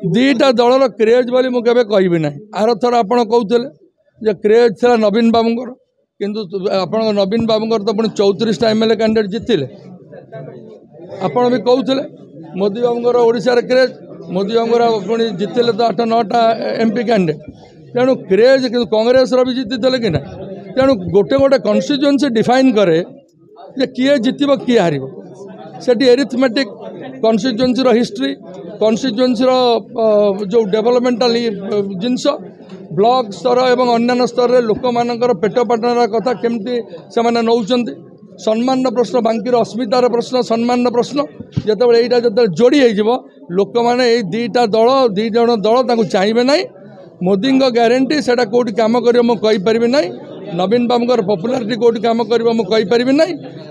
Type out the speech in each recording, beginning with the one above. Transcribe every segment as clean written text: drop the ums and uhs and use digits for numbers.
दुईटा दलर क्रेज बोली मुझे कहबी ना आर थर आप कहते क्रेज था नवीन बाबूर किंतु आप नवीन बाबूर तो पुणी 34 एमएलए कैंडिडेट जीतिले आपण भी कहते मोदी बाबूर ओडिशा क्रेज मोदी बाबूर पुणी जीतिले तो 8-9टा एमपी कैंडिडेट तेणु क्रेज कि कांग्रेस भी जीति कि ना तेणु गोटे गोटे कन्स्टिट्यूएंसी डिफाइन करे किए जीतब किए हार से एरिथमेटिक कन्स्टिट्यूएंसी हिस्ट्री कन्स्टिट्यूएंसी जो डेवलपमेंटाल जिनस ब्लॉक स्तर एवं अन्य स्तर में लोक मानकर पेट पाटनार कथा केमती से नौकरी सम्मान प्रश्न बांकीर अस्मितार प्रश्न सम्मान प्रश्न जिते यहाँ जो जोड़ी हो लोक मैंने दुईटा दल दुई जन दल चाहिए ना मोदी ग्यारंटी से कौटी कम कर मुझे ना नवीन बाबूर पपुलारिटी कौटी कम कर मुझे ना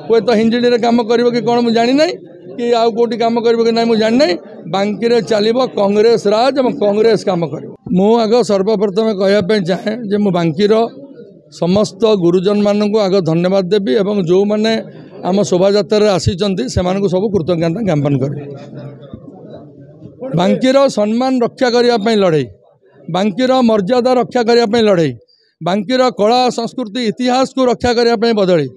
हुए तो हिंजिड़ी कम कर कि कौन मुझे जानी ना कि आउ कौटी कम कर कि ना मुझे जानी ना बांकी रे चलो कांग्रेस राज और कांग्रेस कम कर आग सर्वप्रथम कहवाई चाहे जे मु बांकीर समस्त गुरुजन मानक आग धन्यवाद देवी और जो मैंने आम शोभा आसी से सब कृतज्ञता ज्ञापन कर बांकीर सम्मान रक्षा करने लड़ाई बांकीर मर्यादा रक्षा करने लड़ाई बांकीर कला संस्कृति इतिहास को रक्षा करने बदली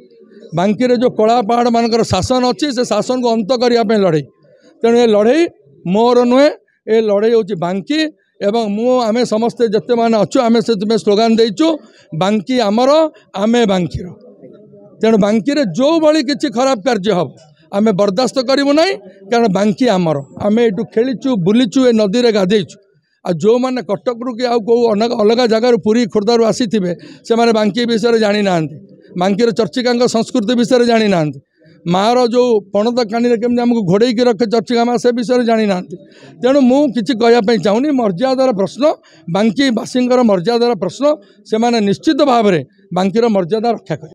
बांकी जो कला पहाड़ मानकर शासन अच्छी से शासन को अंत करने लड़ाई तेणु ये लड़ाई मोर नुहे ये लड़ाई हूँ बांकी एवं आमे समस्ते जिते मैंने अच्छु आम से स्लोगान देचु बांकी आमर आमे बांकीर तेणु बांकी जो भाई किसी खराब कार्य हम आमे बर्दाश्त करूँ ना कारण बांकी आमर आम यू खेलीचु बुलीचु ए नदी में गाधेचु आ जो मैंने कटक कि अलग जगार पुरी खोर्धार आसी से बांकी विषय जानी ना बांकीर चर्चिका संस्कृति विषय जानी ना मार जो पणत कानी केमती आमको घोड़े रखे चर्चिका माँ से विषय जानी ना तेणु मुझे कहवाई चाहूनी मर्यादार प्रश्न बांकी बासींकर मर्यादार प्रश्न से निश्चित भाव में बांकीर मर्यादा रक्षा कर।